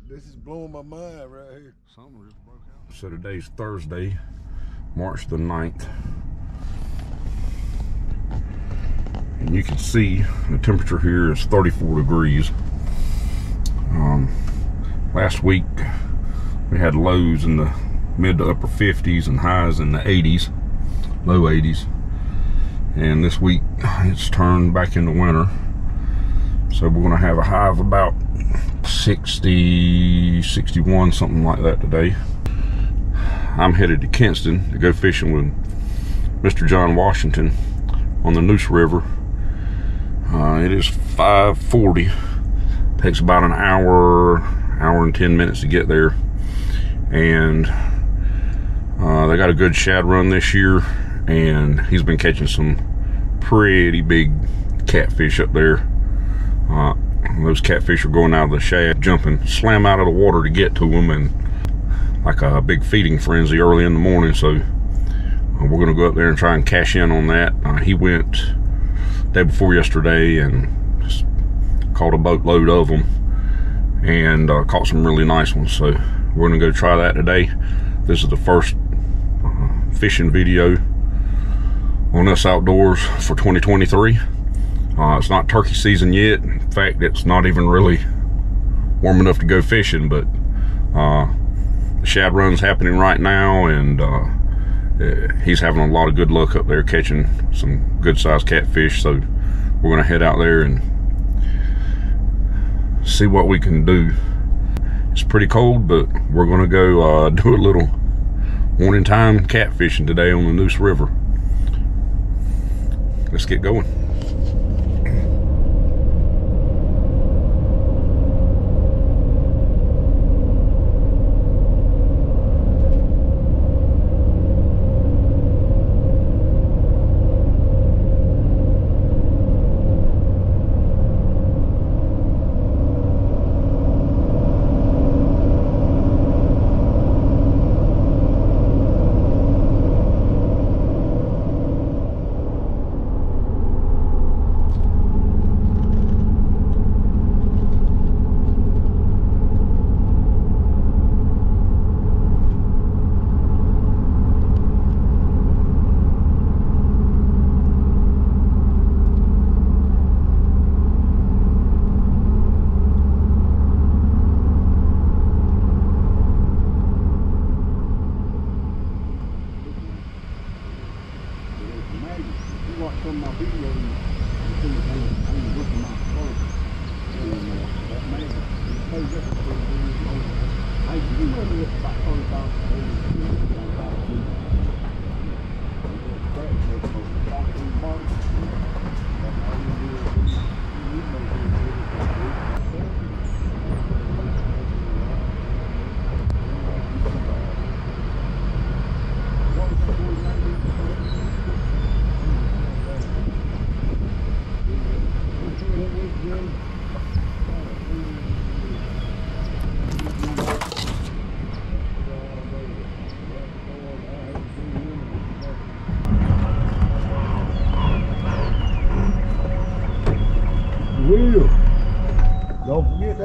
This is blowing my mind right here. Something just broke out. So today's Thursday, March the 9th. And you can see the temperature here is 34 degrees. Last week we had lows in the mid to upper 50s and highs in the 80s, low 80s. And this week it's turned back into winter. So we're gonna have a high of about 60, 61, something like that today. I'm headed to Kinston to go fishing with Mr. John Washington on the Neuse River. It is 5:40. Takes about an hour and 10 minutes to get there. And they got a good shad run this year, and he's been catching some pretty big catfish up there. Those catfish are going out of the shad, jumping, slam out of the water to get to them, and like a big feeding frenzy early in the morning. So we're gonna go up there and try and cash in on that. He went day before yesterday and just caught a boatload of them, and caught some really nice ones. So we're gonna go try that today. This is the first fishing video on Us Outdoors for 2023. It's not turkey season yet. In fact, it's not even really warm enough to go fishing, but the shad run's happening right now, and he's having a lot of good luck up there catching some good sized catfish. So we're gonna head out there and see what we can do. It's pretty cold, but we're gonna go do a little morning time catfishing today on the Neuse River. Let's get going. Don't forget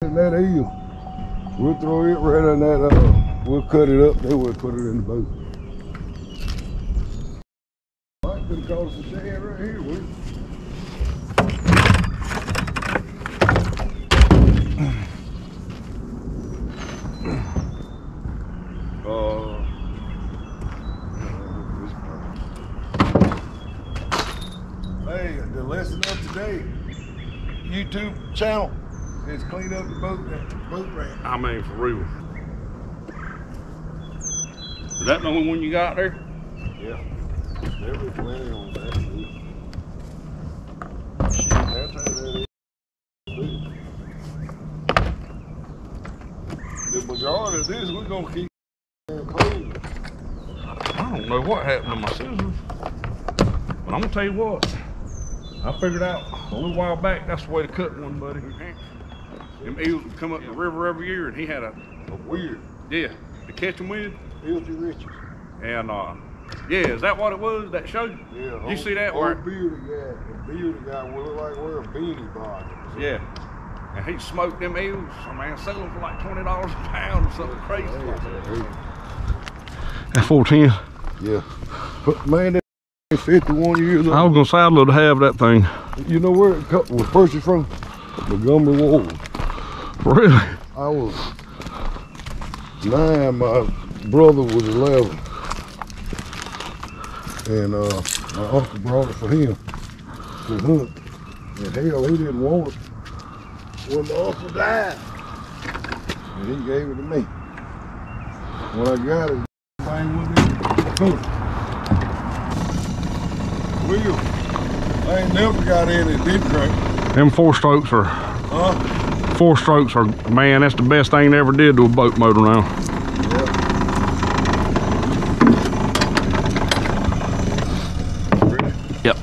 that eel. We'll throw it right on that. We'll cut it up. Then we'll put it in the boat. All right, could have caught us a shad right here. Hey, the lesson of today. YouTube channel is clean up the boat ramp. I mean, for real. Is that the only one you got there? Yeah. There was plenty on that. Shit, that's how that is. The majority of this, we're going to keep clean. I don't know what happened to my scissors, but I'm going to tell you what. I figured out a little while back that's the way to cut one, buddy. Them eels would come up the river every year, and he had a weird. Yeah, to catch them with. Filthy riches. And yeah, is that what it was? That show? Yeah. You see that? Old bearded guy. The bearded guy will look like wearing a beanie box. Yeah. And he smoked them eels. I mean, sell them for like $20 a pound or something crazy. That 410? Yeah. But man, that 51 years old. I was gonna say I'd love to have that thing. You know where it was purchased from? Montgomery Ward. Really? I was 9, my brother was 11. And my uncle brought it for him to hunt. And hell, he didn't want it when my uncle died. And he gave it to me. When I got it, the thing wasn't even cooked. Will, I ain't never got in it deep crank. Them 4-strokes are, 4-strokes are, man, that's the best thing they ever did to a boat motor now. Yep.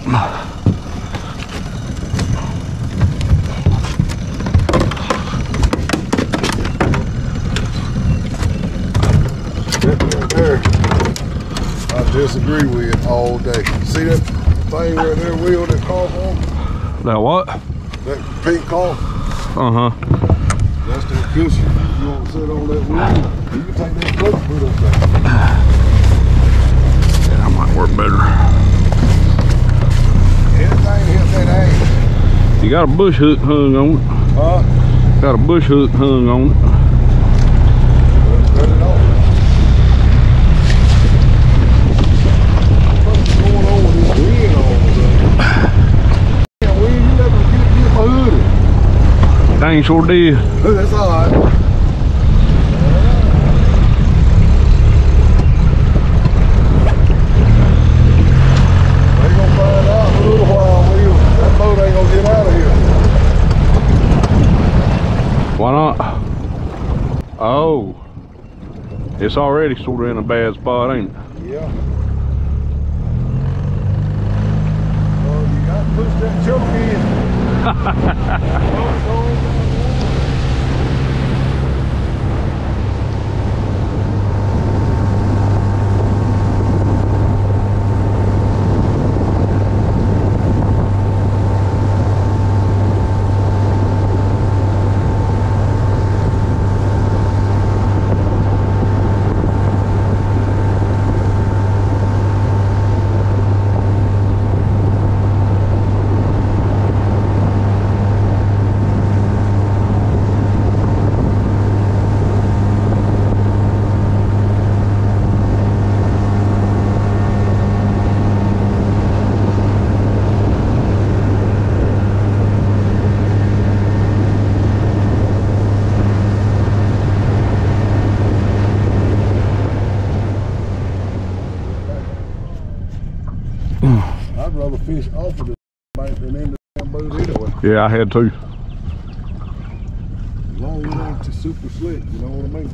There, I disagree with it all day. See that thing right there, wheel, that car on? That what? That pink car? Uh-huh. That's that cushion. You want to sit on that wheel, you can take that clutch foot up there. Yeah, that might work better. Anything hit that ass. You got a bush hook hung on it. Huh? Got a bush hook hung on it. Cut it off. What's going on with this wind over there? Yeah, wind, you never get my hoodie. Dang sure did. That's all right. They gonna find out in a little while, Will. That boat ain't gonna get out of here. Why not? Oh. It's already sort of in a bad spot, ain't it? Yeah. Well, you got to push that choke in. I'd rather fish off of the bank than in the damn boat anyway. Yeah, I had to. As long as it ain't too super slick, you know what I mean?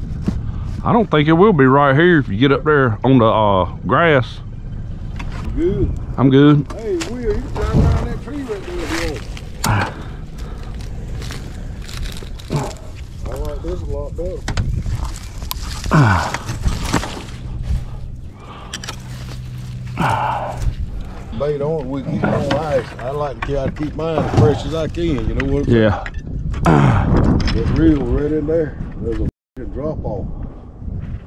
I don't think it will be right here if you get up there on the grass. You good? I'm good. Hey, Will, you can drive around that tree right there if you want. I like this a lot better. Bait on, we keep it on ice. I like to try to keep mine as fresh as I can, you know what I'm saying? Yeah. That reel right in there, there's a drop off.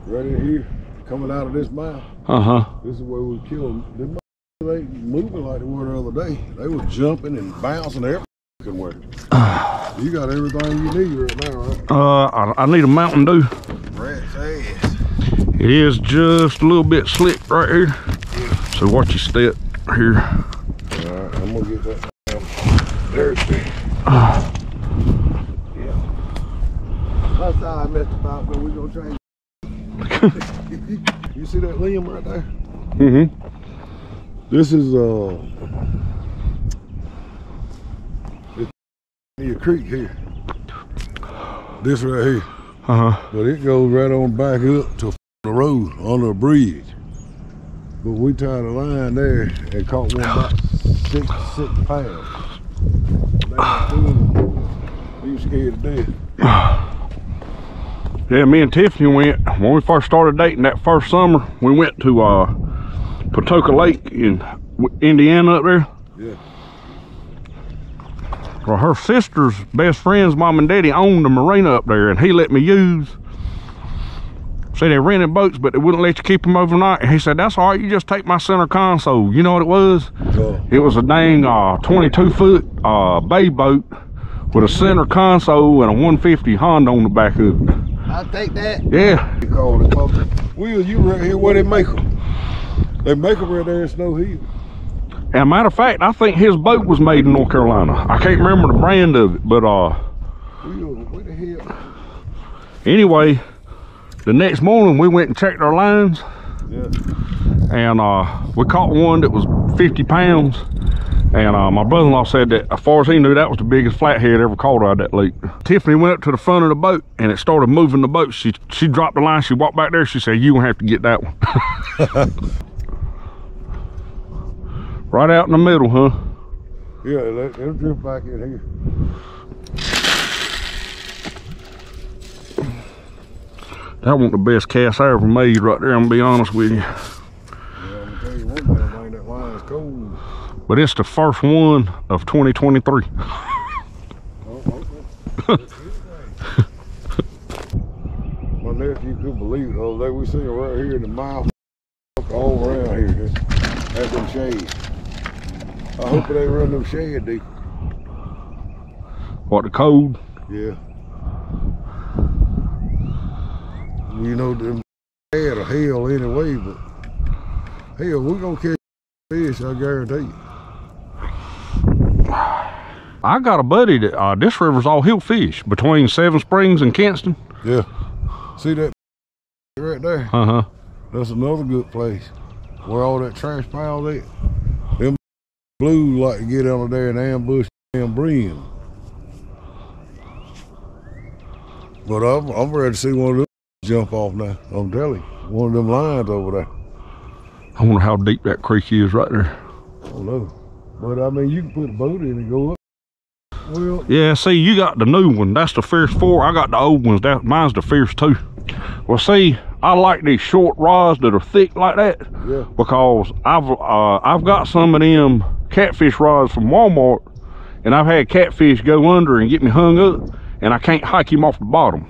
Right in here, coming out of this mouth. Uh-huh. This is where we kill them. Them they ain't moving like they were the other day. They was jumping and bouncing everywhere. You got everything you need right now, right? I need a Mountain Dew. Rat's ass. It is just a little bit slick right here. So watch your step here. Alright, I'm gonna get that down. There's the yeah. That's how I messed about, but we're gonna change. You see that limb right there? Mm-hmm. This is it's near a creek here. This right here. Uh-huh. But it goes right on back up to the road under a bridge. But we tied a line there and caught one about 6 pounds. He was scared to death. Yeah, me and Tiffany went, when we first started dating that first summer, we went to Patoka Lake in Indiana up there. Yeah. Well, her sister's best friend's mom and daddy owned the marina up there, and he let me use. Said they rented boats, but they wouldn't let you keep them overnight. And he said, that's all right, you just take my center console. You know what it was? It was a dang 22-foot bay boat with a center console and a 150 Honda on the back of it. I'll take that. Yeah. They call it. Will, you right here where they make them? They make them right there in Snow Hill. As a matter of fact, I think his boat was made in North Carolina. I can't remember the brand of it, but Will, where the hell? Anyway, the next morning we went and checked our lines. Yeah. And we caught one that was 50 pounds. And my brother-in-law said that as far as he knew, that was the biggest flathead ever caught out of that lake. Tiffany went up to the front of the boat and it started moving the boat. She dropped the line, she walked back there, she said, you gonna have to get that one. Right out in the middle, huh? Yeah, let them drift back in here. That wasn't the best cast I ever made right there, I'm gonna be honest with you. Yeah, I'm gonna tell you one thing, man, that line is cold. But it's the first one of 2023. My nephew couldn't believe it the other day. We seen it right here in the mouth, all around here. That's them shades. I hope it ain't run them shade deep. What, the cold? Yeah. You know, them bad or hell anyway, but hell, we're gonna catch fish, I guarantee you. I got a buddy that this river's all he'll fish between Seven Springs and Kinston. Yeah. See that right there? Uh-huh. That's another good place where all that trash piled at. Them blues like to get under there and ambush and brim. But I'm ready to see one of them jump off now. I'm telling you, one of them lines over there. I wonder how deep that creek is right there. I don't know. But I mean, you can put a boat in and go up. Well, yeah, see, you got the new one. That's the Fierce 4. I got the old ones. Mine's the Fierce 2. Well, see, I like these short rods that are thick like that. Yeah. Because I've got some of them catfish rods from Walmart, and I've had catfish go under and get me hung up, and I can't hike him off the bottom.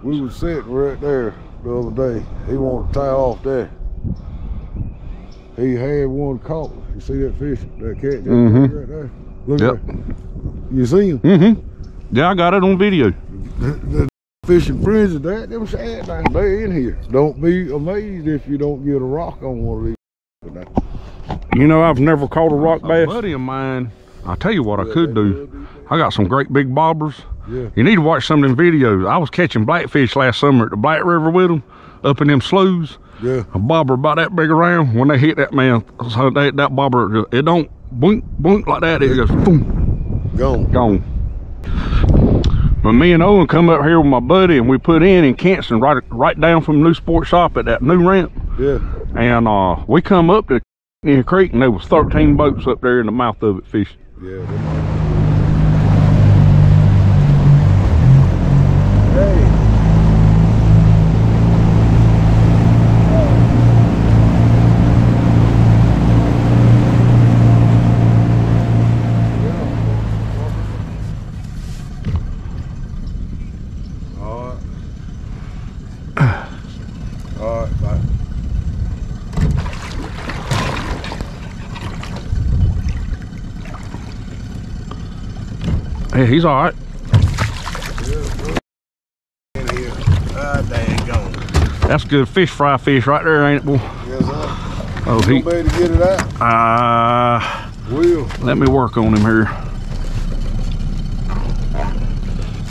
We was sitting right there the other day. He wanted to tie off there. He had one caught. You see that fish, that cat right there? Look at that. You see him? Mm-hmm. Yeah, I got it on video. The fishing frenzy, them sad now. They in here. Don't be amazed if you don't get a rock on one of these. You know, I've never caught a rock bass. A buddy of mine, I'll tell you what I could do. I got some great big bobbers. Yeah. You need to watch some of them videos. I was catching blackfish last summer at the Black River with them, up in them sloughs. Yeah. A bobber about that big around. When they hit that, man, so that bobber, it don't boink, boink like that. It goes boom. Gone. But me and Owen come up here with my buddy and we put in Kinston right down from the new sports shop at that new ramp. Yeah. And we come up to the creek and there was 13 boats up there in the mouth of it fishing. Yeah. Hey. Yeah, he's all right. That's good fish fry fish right there, ain't it, boy? Yes, sir. Oh, he ready to get it out? Will. Let me work on him here.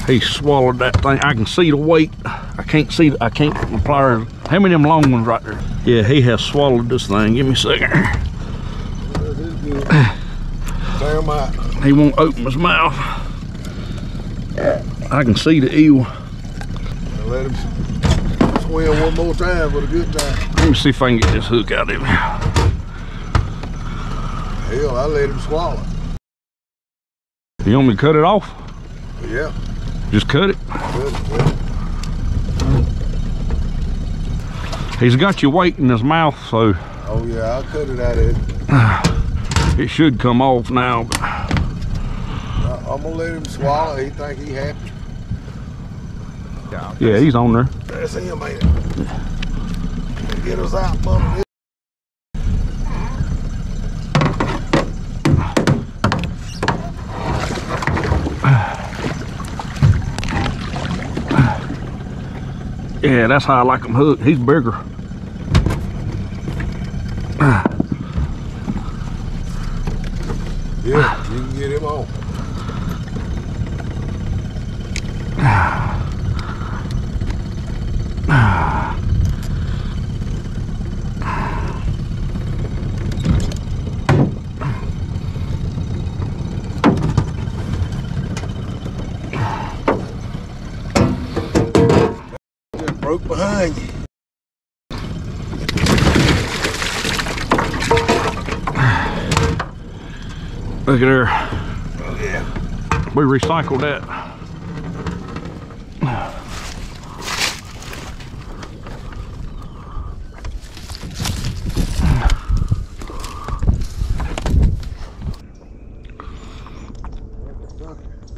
He swallowed that thing. I can see the weight. I can't put my pliers. How many of them long ones right there? Yeah, he has swallowed this thing. Give me a second. Tear him out. He won't open his mouth. I can see the eel. Let him swim one more time for a good time. Let me see if I can get this hook out of him. Hell, I let him swallow. You want me to cut it off? Yeah. Just cut it. Cut it. He's got your weight in his mouth, so. Oh yeah, I'll cut it out of it. It should come off now. I'm gonna let him swallow. He think he happy. Yeah, he's on there. That's him, man. Get us out from this. Yeah, that's how I like him hooked. He's bigger. Yeah, you can get him on. Just broke behind you. Look at there. Oh, yeah. We recycled that.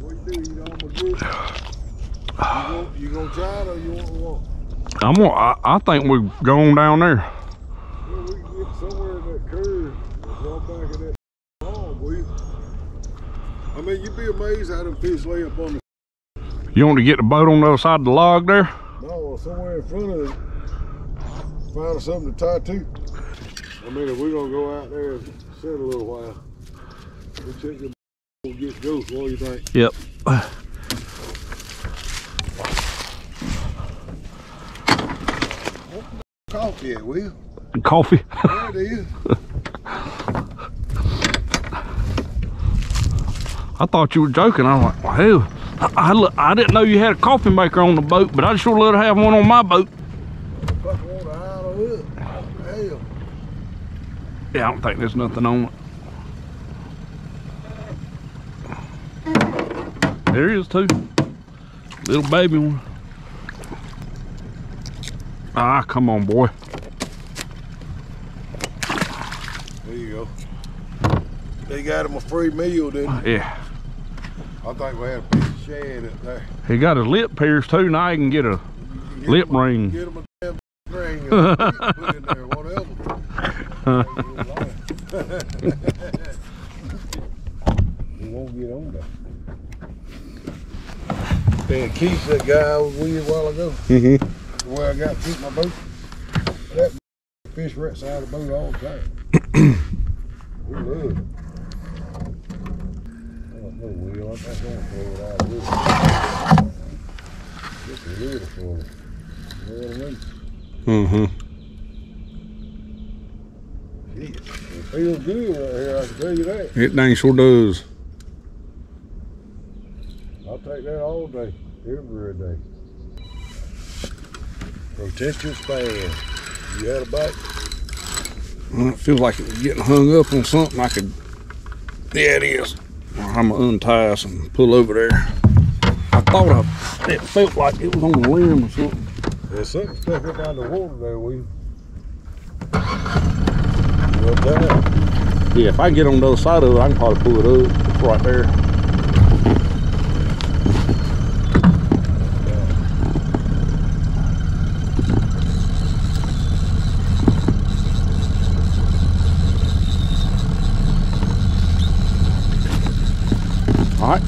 What you do? You almost good? You gonna try it or you want to walk? I think we're going down there. Well, we can get somewhere in that curve and drop back in that hog, will you? I mean, you'd be amazed how them fish lay up on the... You want to get the boat on the other side of the log there? No, somewhere in front of it. Find something to tie to. I mean, if we're gonna go out there and sit a little while, we'll check the and get ghosts. What do you think? Yep. Coffee at, will you? Coffee. There it is. I thought you were joking. I was like, well, hell, I didn't know you had a coffee maker on the boat, but I'd sure love to have one on my boat. Fuck, want to idle it. Hell. Yeah, I don't think there's nothing on it. There is too. Little baby one. Ah, come on, boy. There you go. They got him a free meal, didn't they? Yeah. I think we had a piece of shad up there. He got his lip pierced too. Now he can get a lip ring. Get him a damn ring and put in there, whatever. He won't get on there. And Keith, that guy I was with a while ago, where I got to keep my boat, that fish right side of the boat all the time. We love it. I don't know, Will. I'm not going to throw it out of it. Just a little for it. Shit, it feels good right here, I can tell you that. It dang sure does. I'll take that all day, every day. Protect your span. You had a bite? Well, it feels like it was getting hung up on something. I could. Yeah, it is. I'm gonna untie us and pull over there. I thought it felt like it was on the limb or something. There's something stuck up out the water there, Will. Well done. Yeah, if I get on the other side of it, I can probably pull it up. It's right there. All right.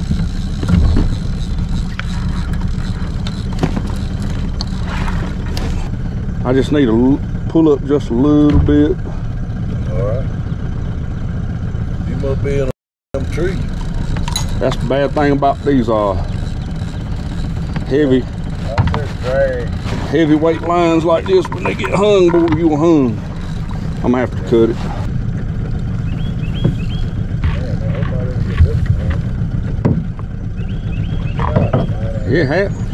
I just need to pull up just a little bit. All right. You must be in a damn tree. That's the bad thing about these heavyweight lines like this. When they get hung, boy, you're hung. I'm gonna have to cut it. Yeah, it happened.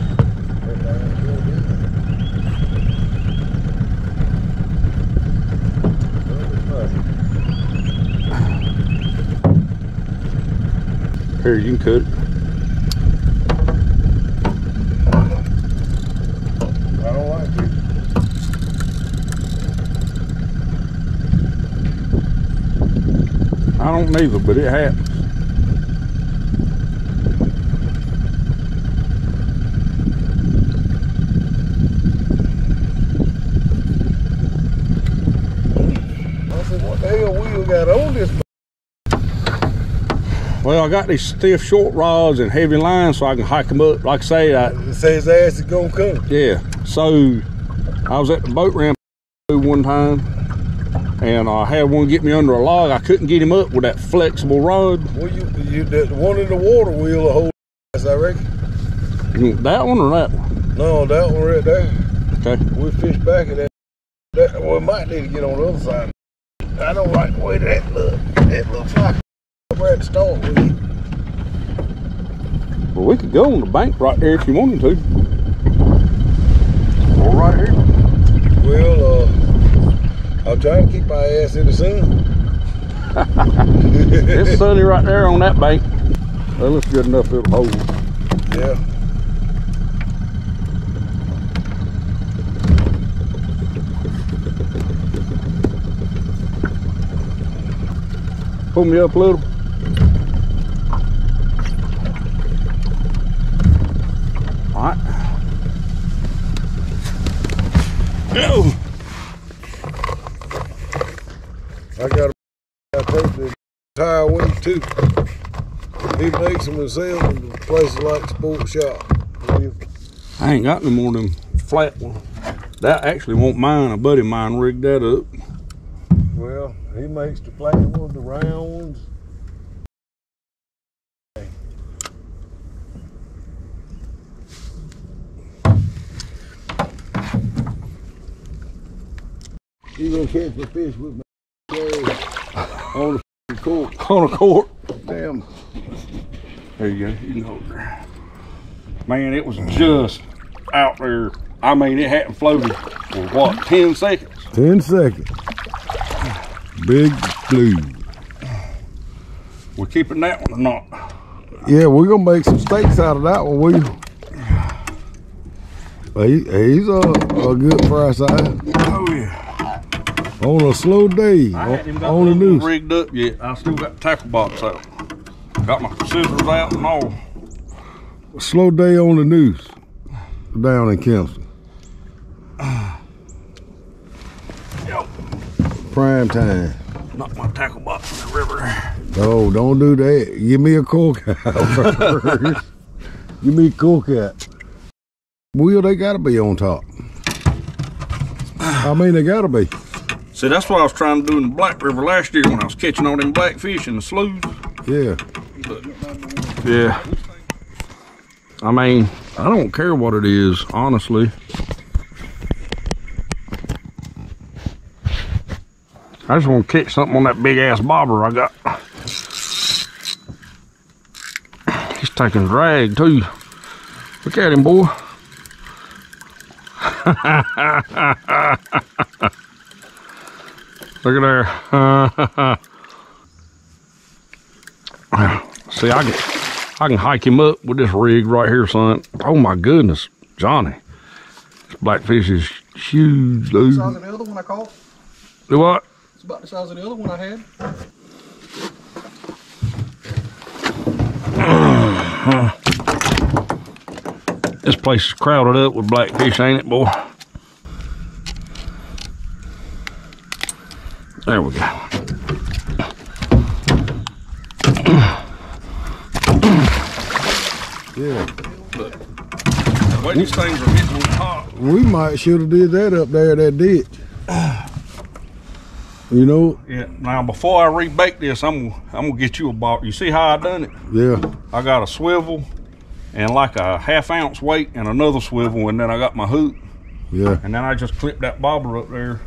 Here, you can cut it. I don't like it. I don't neither, but it happens. Well, I got these stiff short rods and heavy lines so I can hike them up. Like I say, It says his ass is gonna come. yeah. So I was at the boat ramp one time, and I had one get me under a log. I couldn't get him up with that flexible rod. Well, you the one in the water wheel a whole ass, I reckon. That one or that one? No, that one right there. Okay. We fish back at that. Well, we might need to get on the other side. I don't like the way that looks. It looks like we're at the start with it. Well, we could go on the bank right there if you wanted to. Or right here. Well, I'm trying to keep my ass in the sun. It's sunny right there on that bank. Well, it's good enough it'll hold. Yeah. Pull me up a little. All right. Go. I got to take the entire week too. He makes them himself in places like Sport Shop. I ain't got no more of them flat ones. That actually won't mine. A buddy of mine rigged that up. Well, he makes the flat ones, the round ones. You gonna catch the fish with me on the court? On a court. Damn. There you go. You can hold there. Man, it was just out there. I mean, it hadn't floated for what, 10 seconds? 10 seconds. Big blue. We're keeping that one or not? Yeah, we're gonna make some steaks out of that one. He's a good price side. Oh yeah. On a slow day, I hadn't even got on the Nuese. rigged up yet. I still got the tackle box out. Got my scissors out and all. A slow day on the Nuese down in Kingston. Prime time. Knock my tackle box in the river. Oh, don't do that. Give me a cork out first. Give me a cork out. Wheel, they gotta be on top. I mean, they gotta be. See, that's what I was trying to do in the Black River last year when I was catching all them blackfish in the sloughs. Yeah. But, yeah. I mean, I don't care what it is, honestly. I just want to catch something on that big ass bobber I got. He's taking drag too. Look at him, boy. Look at there. See, I can hike him up with this rig right here, son. Oh my goodness, Johnny. This blackfish is huge, dude. The size of the other one I caught. Do what? It's about the size of the other one I had. This place is crowded up with blackfish, ain't it, boy? There we go. Yeah. Look, the way these things are getting hot. We might should have did that up there, that ditch. You know? Yeah. Now before I rebake this, I'm gonna get you a box. You see how I done it? Yeah. I got a swivel and like a 1/2 ounce weight and another swivel, and then I got my hook. Yeah. And then I just clipped that bobber up there.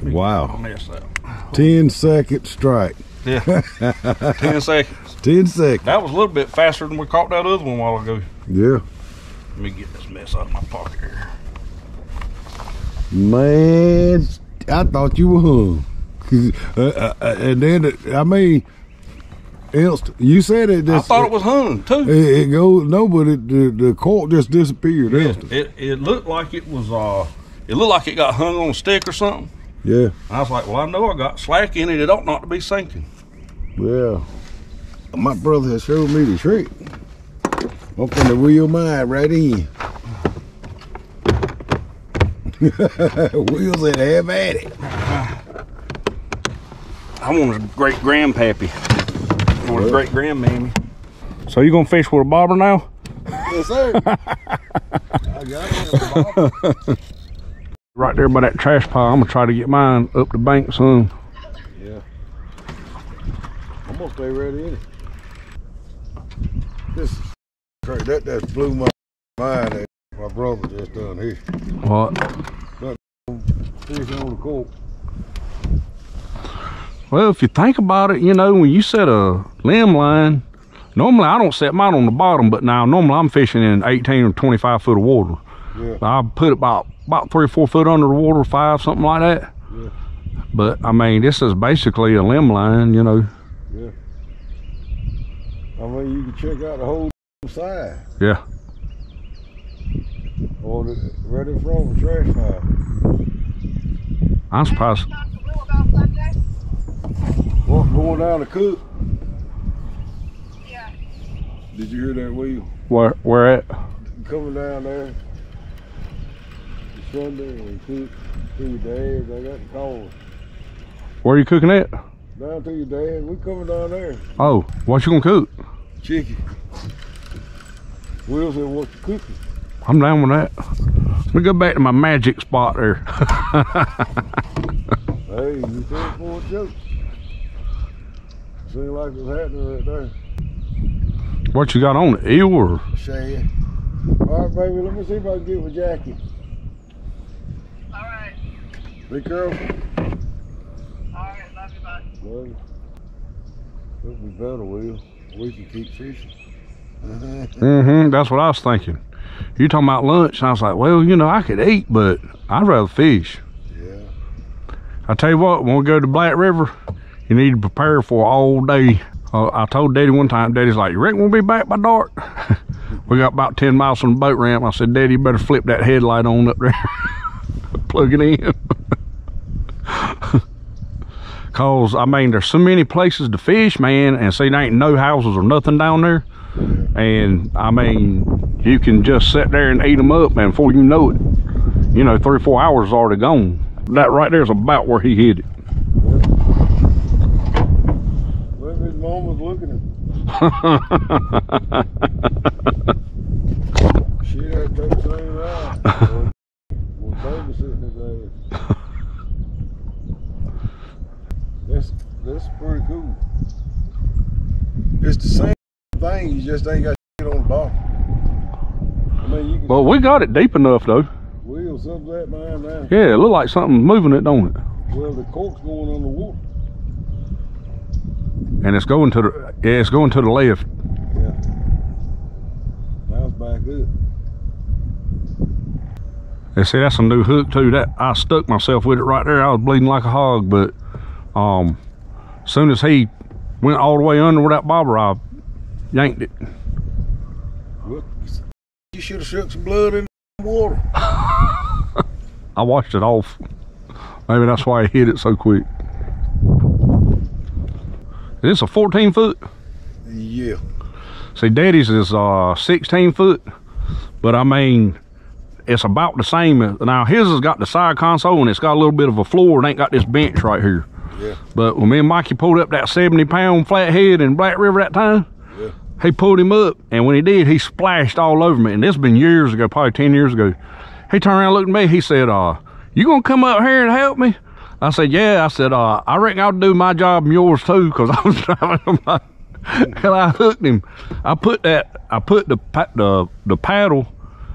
Wow. Mess that. 10-second strike. Yeah. 10 seconds. 10 seconds. That was a little bit faster than we caught that other one a while ago. Yeah. Let me get this mess out of my pocket here. Man, I thought you were hung. And then, I mean, you said it. I thought it was hung too. It goes, no, but the cork just disappeared. It looked like it was, it looked like it got hung on a stick or something. Yeah. I was like, well, I know I got slack in it. It ought not to be sinking. Yeah. My brother has showed me the trick. I'm finna wheel mine right in. Wheels that have at it. I want a great grandpappy or a great grandmammy. So you gonna fish with a bobber now? Yes, sir. I got it. Right there by that trash pile. I'm gonna try to get mine up the bank soon. Yeah. I'm gonna stay ready in it. This that blew my mind. That my brother just done here. What? Fish on the court. Well, if you think about it, you know, when you set a limb line, normally I don't set mine on the bottom, but now normally I'm fishing in 18 or 25 foot of water. Yeah. I put it about 3 or 4 foot under the water, 5, something like that. Yeah. But I mean, this is basically a limb line, you know. Yeah. I mean, you can check out the whole side. Yeah. Or right in front of the trash pile. I'm surprised. What, going down the cook? Yeah. Did you hear that wheel? Where at? Coming down there. Sunday and cook to your dad. I got the call. Where you cooking at? Down to your dad. We coming down there. Oh, what you gonna cook? Chicken. Will said, what you cooking? I'm down with that. Let me go back to my magic spot there. Hey, you said for a joke. Seemed like it was happening right there. What you got on it? Eel or? Shad. All right, baby, let me see if I can get with Jackie. All right. Be careful. All right. Love you, bud. Love you. It'll be better, Will. We can keep fishing. Mm-hmm, that's what I was thinking. You talking about lunch, and I was like, well, you know, I could eat, but I'd rather fish. Yeah. I tell you what, when we go to Black River, you need to prepare for all day. I told Daddy one time, Daddy's like, you reckon we'll be back by dark? We got about 10 miles from the boat ramp. I said, Daddy, you better flip that headlight on up there. Plug it in. Cause, I mean, there's so many places to fish, man, and see, there ain't no houses or nothing down there. And, I mean, you can just sit there and eat them up, and before you know it, you know, 3 or 4 hours is already gone. That right there is about where he hit it. Look, his mom was looking at him. She had to take the same out. Was babysitting his ass. That's pretty cool. It's the same thing, you just ain't got shit on the bottom. I mean, you can. Well, we got it deep enough, though. Wheel, something like that behind there. Yeah, it looked like something moving it, don't it? Well, the cork's going on the water. And it's going to the, yeah, it's going to the left. Yeah. Now it's back up. And see, that's a new hook too. That I stuck myself with it right there. I was bleeding like a hog, but as soon as he went all the way under with that bobber, I yanked it. Look, you should have shook some blood in the water. I washed it off. Maybe that's why I hit it so quick. Is this a 14 foot? Yeah. See, Daddy's is 16 foot, but I mean, it's about the same. Now his has got the side console and it's got a little bit of a floor. It ain't got this bench right here. Yeah. But when me and Mikey pulled up that 70-pound flathead in Black River that time, Yeah. he pulled him up, and when he did, he splashed all over me. And this has been years ago, probably 10 years ago. He turned around and looked at me. He said, you gonna come up here and help me? I said, yeah. I said, I reckon I'll do my job and yours too, because I was driving my, and I hooked him. I put the paddle.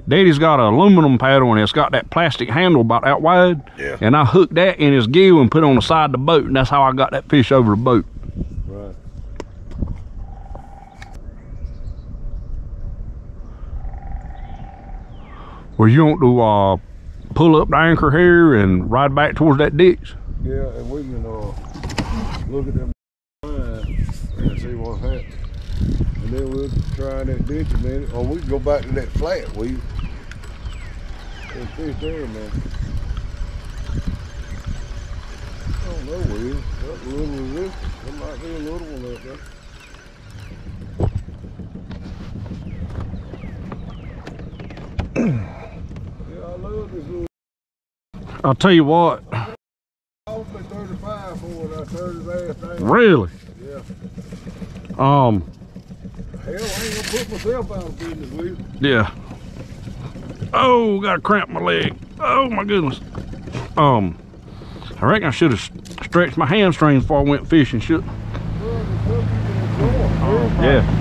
Daddy's got an aluminum paddle, and it's got that plastic handle about that wide. Yeah. And I hooked that in his gill and put it on the side of the boat, and that's how I got that fish over the boat. Right. Well, you want to pull up the anchor here and ride back towards that ditch? Yeah, and we can look at them and see what's happening. And then we'll try that ditch a minute, or we can go back to that flat wheel and fish there, man. I don't know, Will. That's a little resistance. There might be a little one up there. Yeah, I love this little. I'll tell you what. I was 35 for it. I turned his ass down. Really? Yeah. Um, Hell, I ain't gonna put myself out of business with you. yeah. Oh, got a cramp in my leg. Oh my goodness. I reckon I should have stretched my hamstrings before I went fishing. Should. Yeah.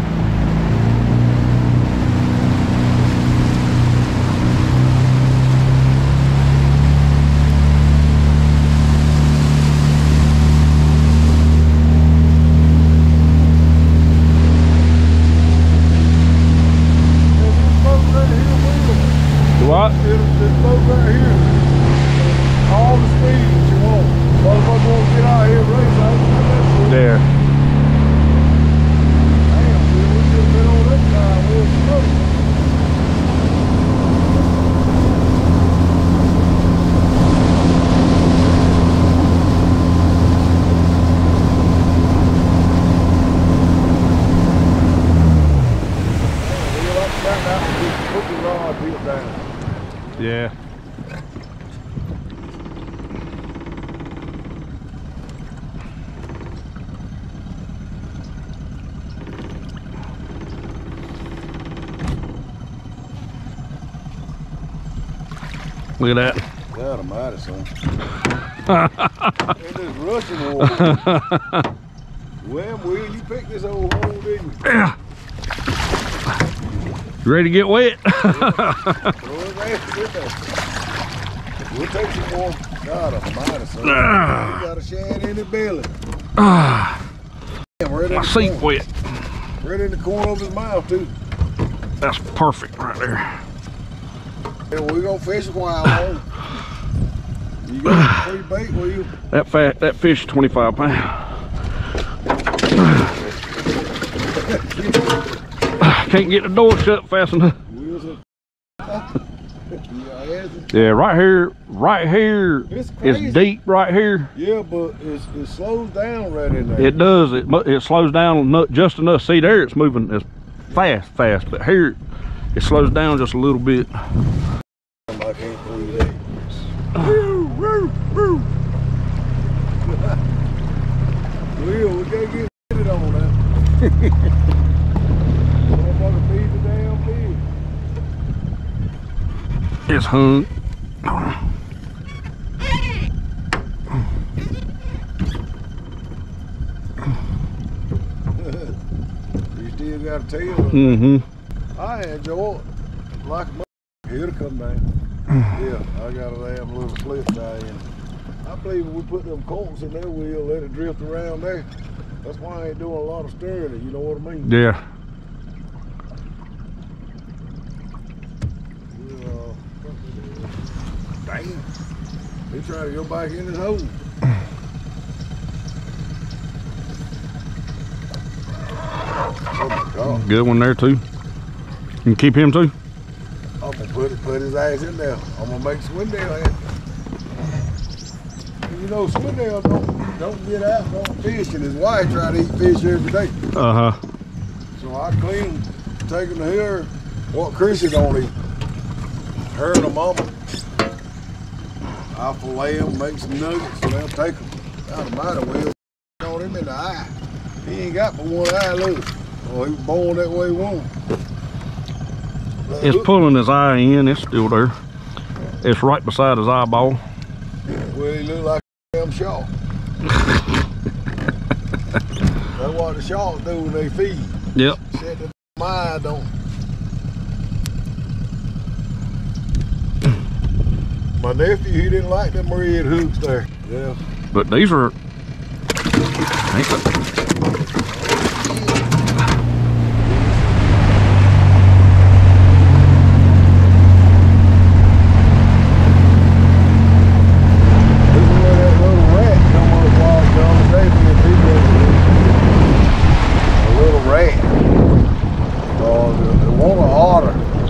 What? This boat right here, all the speed that you want. Motherfucker won't get out here and race out. There. Damn, we just been on that side. Where's the boat? We like to find out if the cookie rod built down. Yeah. Look at that. God almighty, son. In this Russian war. Well, Will, you picked this old hole, didn't you? Yeah. You ready to get wet? Throw it right in there. We'll take some more. God almighty, son. You got a shad in the belly. Damn, right in My the seat corner. wet. Right in the corner of his mouth, too. That's perfect right there. Yeah, we're gonna fish a while longer. You got free bait, will you? That fish is 25 pounds. Can't get the door shut fast enough. Will's a... Yeah, Yeah, right here It's crazy. is deep right here. yeah, but it slows down right in there. It does. It slows down just enough. See there, it's moving. It's fast, but here it slows down just a little bit. I can't believe that. Woo, woo, woo. Will, we gotta get it on that. Motherfucker feed the damn fish. It's hung. You still got a tail. Mm-hmm. I enjoy it like a motherfucker. Here to come down. Yeah, I got a damn little slip tie in. I believe if we put them corks in there, we'll let it drift around there. That's why I ain't doing a lot of stirring it, you know what I mean? Yeah. Damn. He tried to go back in his hole. Oh my God. Good one there too. You can keep him too. I'm gonna put his ass in there. I'm gonna make Swindell happy. You know, Swindell don't get out, don't fish, and his wife try to eat fish every day. Uh-huh. So I clean, take him to her, what Chrissy don't eat. Her and her mama. I'll fillet them, make some nuggets, and they'll take them. Out of my will, on him in the eye. He ain't got but one eye, look. Oh, he was born that way one. It's pulling his eye in. It's still there. It's right beside his eyeball. Well, he look like a damn shark. That's what the sharks do when they feed. Yep. Set the damn eye, don't. My nephew, he didn't like them red hooks there. Yeah. But these are.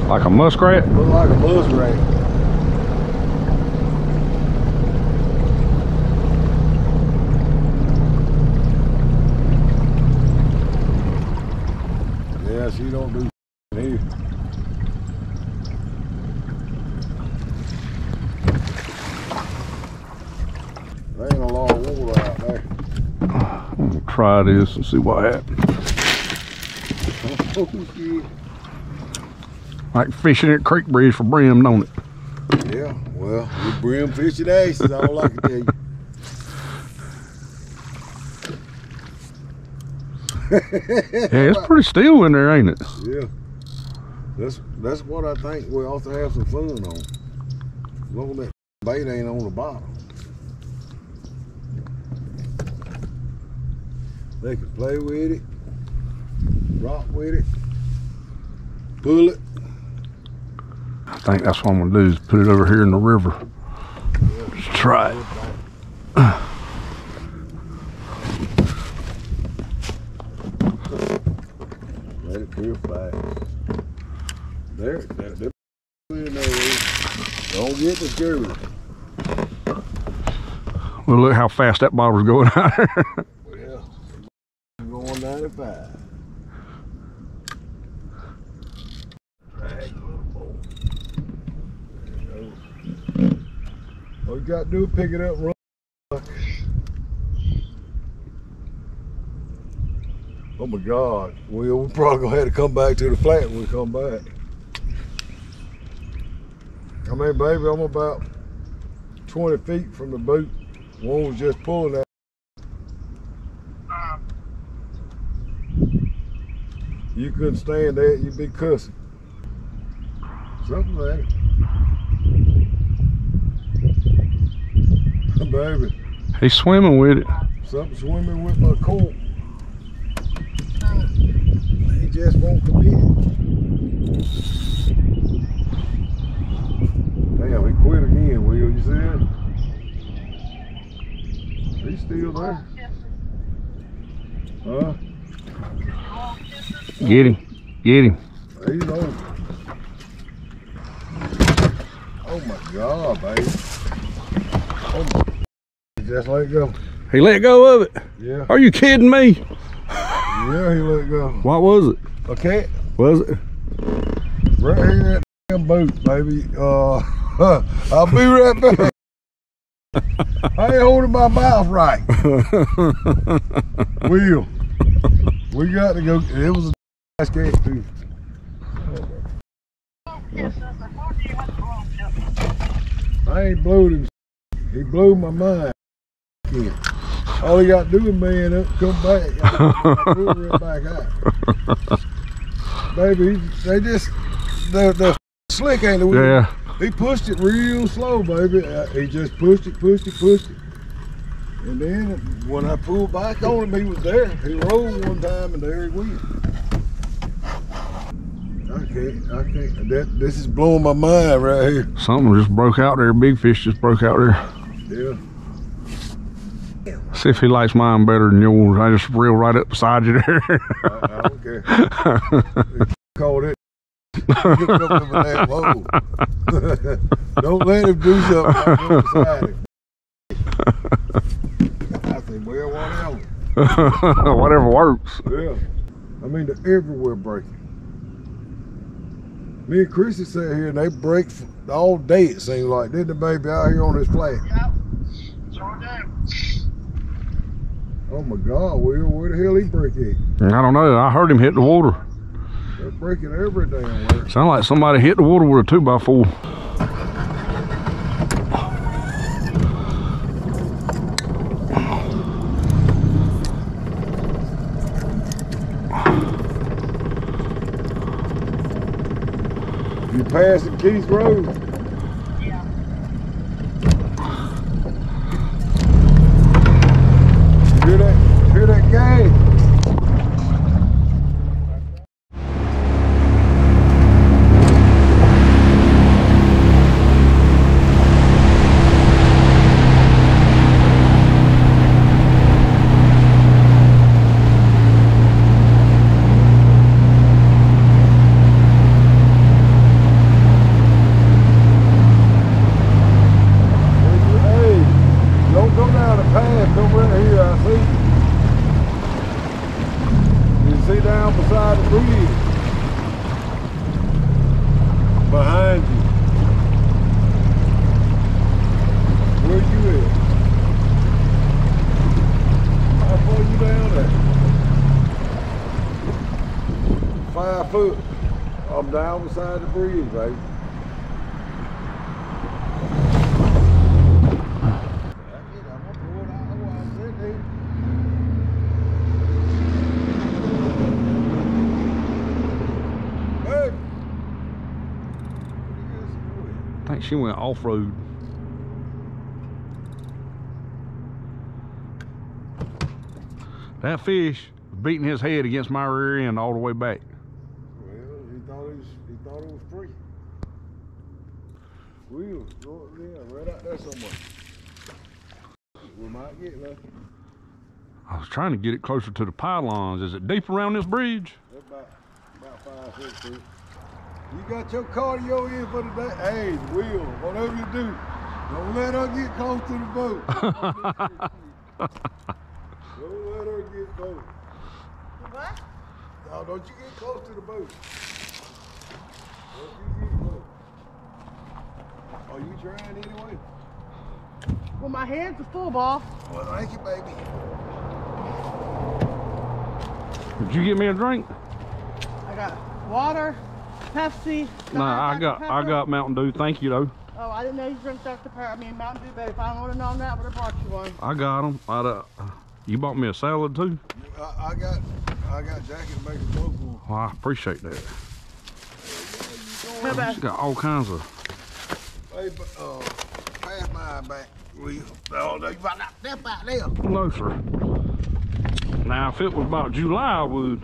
Like a muskrat? Look like a muskrat. Yeah, she don't do here. There ain't a lot of water out there. try this and see what happens. Oh, yeah. Like fishing at creek bridge for brim, don't it? Yeah, well, we brim fishing aces, all I can tell you. Yeah, it's pretty still in there, ain't it? Yeah. That's what I think we ought to have some fun on. As long as that bait ain't on the bottom. They can play with it, rock with it, pull it. I think that's what I'm gonna do is put it over here in the river. Just try it. Let it purify. There in there. Don't get discouraged. Well, look how fast that bottle's going out there. Well, going 95. Drag, little boy. There it goes. All you got to do is pick it up and run. Oh my God, we're probably gonna have to come back to the flat when we come back. I mean, baby, I'm about 20 feet from the boat. One was just pulling that. You couldn't stand that, you'd be cussing. Something like it. Baby. He's swimming with it. Something swimming with my cork. He just won't come in. Damn, he quit again, Will. You see it? He's still there. Huh? Get him. Get him. He's over. Oh my God, baby. Oh my. Just let it go. He let go of it. Yeah. Are you kidding me? Yeah, he let go. What was it? A cat. Was it? Right here at the damn boat, baby. I'll be right back. I ain't holding my mouth right. Will, we got to go. It was a nice cat too. I ain't blowed him. He blew my mind. Yeah. All he got to do is man up, come back. I pull it right back out. Baby, the slick ain't the wheel. Yeah. He pushed it real slow, baby. He just pushed it. And then when I pulled back on him, he was there. He rolled one time and there he went. I can't. This is blowing my mind right here. Something just broke out there. Big fish just broke out there. Yeah. See if he likes mine better than yours. I just reel right up beside you there. I don't care. Called it. Whoa. Don't let him do something beside him. I think, well, whatever. Whatever works. Yeah. I mean, they're everywhere breaking. Me and Chrissy sat here and they break all day, it seems like. Didn't the baby out here on this flat? Yep. Sure do. Oh my God, Will, where the hell he break at? I don't know. I heard him hit the water. They're breaking every damn where. Sound like somebody hit the water with a 2x4. You passing Keith Road? Yeah. Hear that gang? Down beside the bridge behind you. Where you at? How far you down there? 5 foot. I'm down beside the bridge, baby. I think she went off-road. That fish was beating his head against my rear end all the way back. Well, he thought it was free. We'll throw it in, right out there somewhere. We might get lucky. I was trying to get it closer to the pylons. Is it deep around this bridge? That's about 5, 6 feet. You got your cardio in for the day. Hey, Will, whatever you do, don't let her get close to the boat. Don't let her get close. What? No, don't you get close to the boat. Don't you get close. Are you trying anyway? Well, my hands are full, boss. Well, thank you, baby. Did you get me a drink? I got water, Pepsi. Nah, I got Mountain Dew. Thank you though. Oh, I didn't know you drank Dr. Pepper. I mean Mountain Dew, baby. If I would have known that, I would have brought you one. I got them. You bought me a salad too? I got Jackie to make a boat for him. Well, I appreciate that. How about She's got all kinds of. Hey, pass mine back, Will. Oh, no, you about to step out there. No, sir. Now, if it was about July, I would.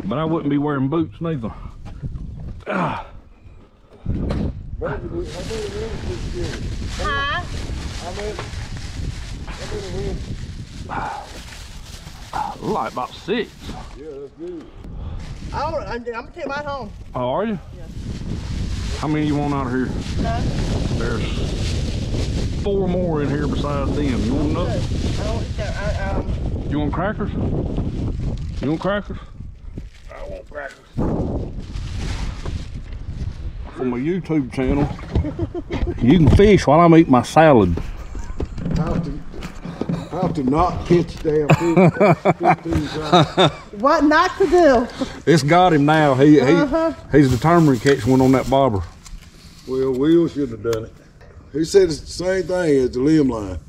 But I wouldn't be wearing boots neither. Ah. Baby, how many rooms did you get? Hi. How many rooms? Like about 6. Yeah, that's good. I'm gonna take mine home. Oh, are you? Yeah. How many you want out of here? None. There's 4 more in here besides them. You want another? I don't eat that. You want crackers? You want crackers? I want crackers. For my YouTube channel, you can fish while I'm eating my salad. How to not catch damn fish 15 times. What not to do? It's got him now. He's determined to catch one on that bobber. Well, Will should have done it. He said it's the same thing as the limb line.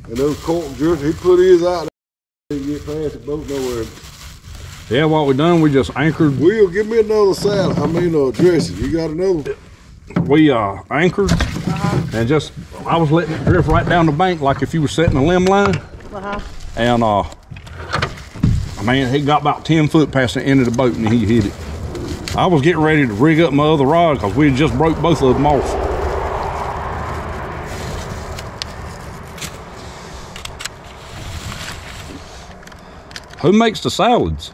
And those cork jerks, he put his out there. He get past the boat nowhere. Yeah, what we done, we just anchored. Will, give me another salad. Dressing. You got another? We anchored and just, I was letting it drift right down the bank like if you were setting a limb line. And man, he got about 10 foot past the end of the boat and he hit it. I was getting ready to rig up my other rod because we had just broke both of them off. Who makes the salads?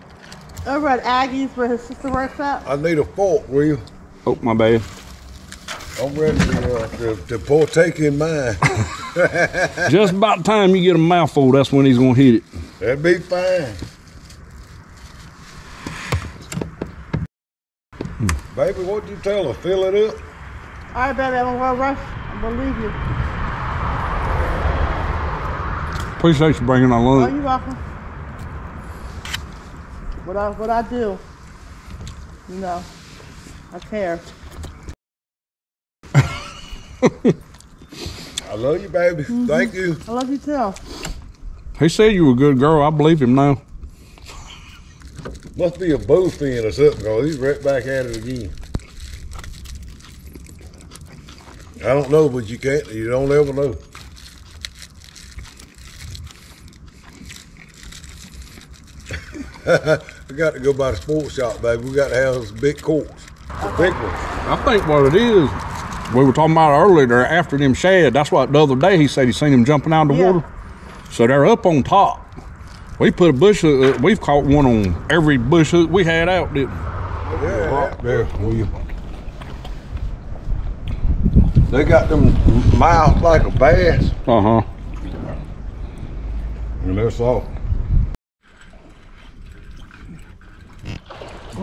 Over at Aggie's where his sister works at. I need a fork, Will. Oh, my bad. I'm ready to partake in mine. Just about time you get a mouthful, that's when he's gonna hit it. That'd be fine. Baby, what'd you tell her? Fill it up? All right, baby, I'm gonna rush. I'm gonna leave you. Appreciate you bringing our Oh, lunch. you're welcome. What I do, you know, I care. I love you, baby. Thank you. I love you too. He said you were a good girl. I believe him now. Must be a bowfin or something, because he's right back at it again. I don't know, but you don't ever know. We got to go by the sports shop, baby. We got to have some big corks. The big ones. I think what it is, we were talking about earlier, they're after them shad. That's what the other day he said he seen them jumping out of the water. So they're up on top. We put a bush hook, we've caught one on every bush hook we had out, didn't we? Yeah, right there, William. They got them mouths like a bass. Uh-huh. And they're soft.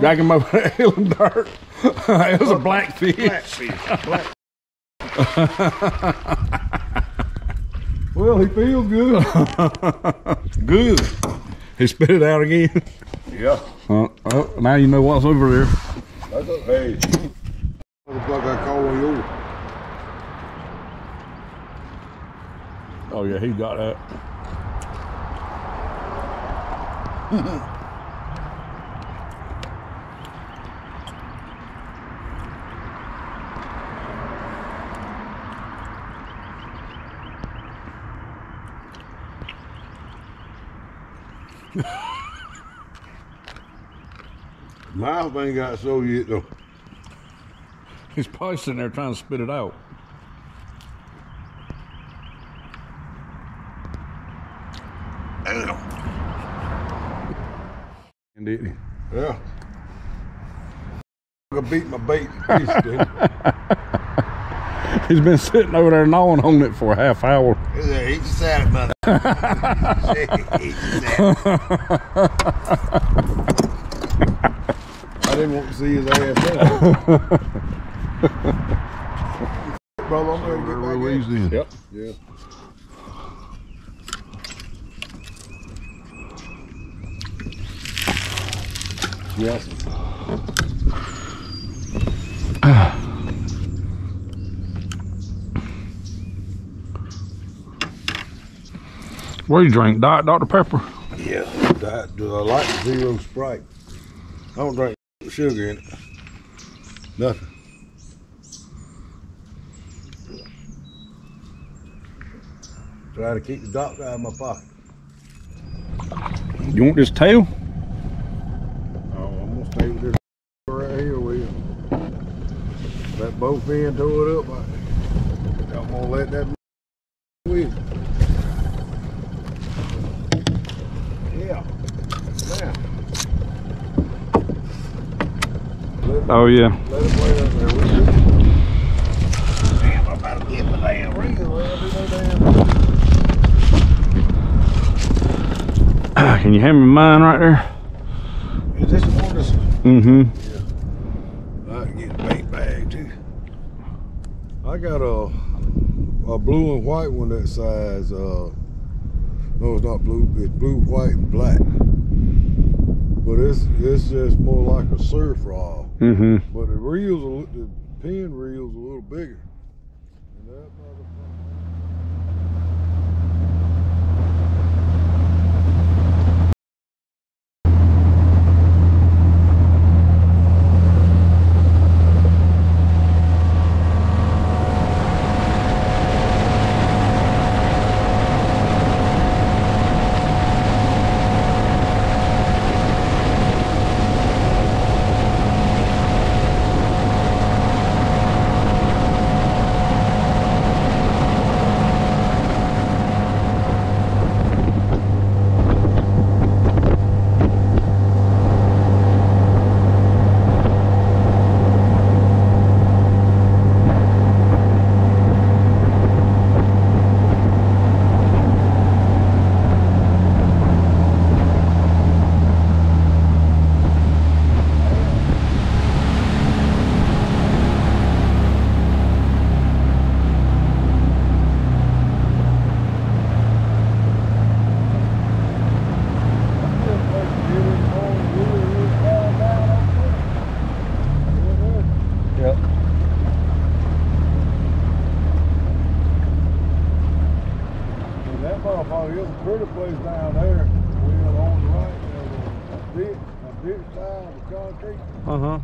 Drag him over that hill and dirt. It was a blackfish. Black. Well, he feels good. Good. He spit it out again. Yeah. Oh, now you know what's over there. That's a, hey. What the fuck I call on yours? Oh yeah, he got that. Mouth ain't got so yet though. He's probably sitting there trying to spit it out. And did he? Yeah. I beat my bait to pieces, dude. He's been sitting over there gnawing on it for a half hour. Eat the salad, mother. Eat the salad. I didn't want to see his ass there. Brother, I'm ready to get back in. Yep. Yeah. Yes. What do you drink? Diet Dr. Pepper? Yeah. I like zero Sprite. I don't drink sugar in it. Nothing. Try to keep the doctor out of my pocket. You want this tail? Oh, I'm gonna stay with this right here with you. Let both ends throw it up. I'm gonna let that with. Yeah. Now. Oh yeah. Let it play up there with you. Damn, I'm about to get my damn reel. I'll do no damn. Can you hand me mine right there? Is this the one that's... Mm-hmm. Yeah. I can get a bait bag too. I got a blue and white one that size. No, it's not blue. It's blue, white, and black. But it's just more like a surf rod. Mm-hmm. But the reels, the pin reel's a little bigger. And that motherfucker. There's a pretty place down there. We're on the right, there's a ditch side of the concrete. Uh-huh.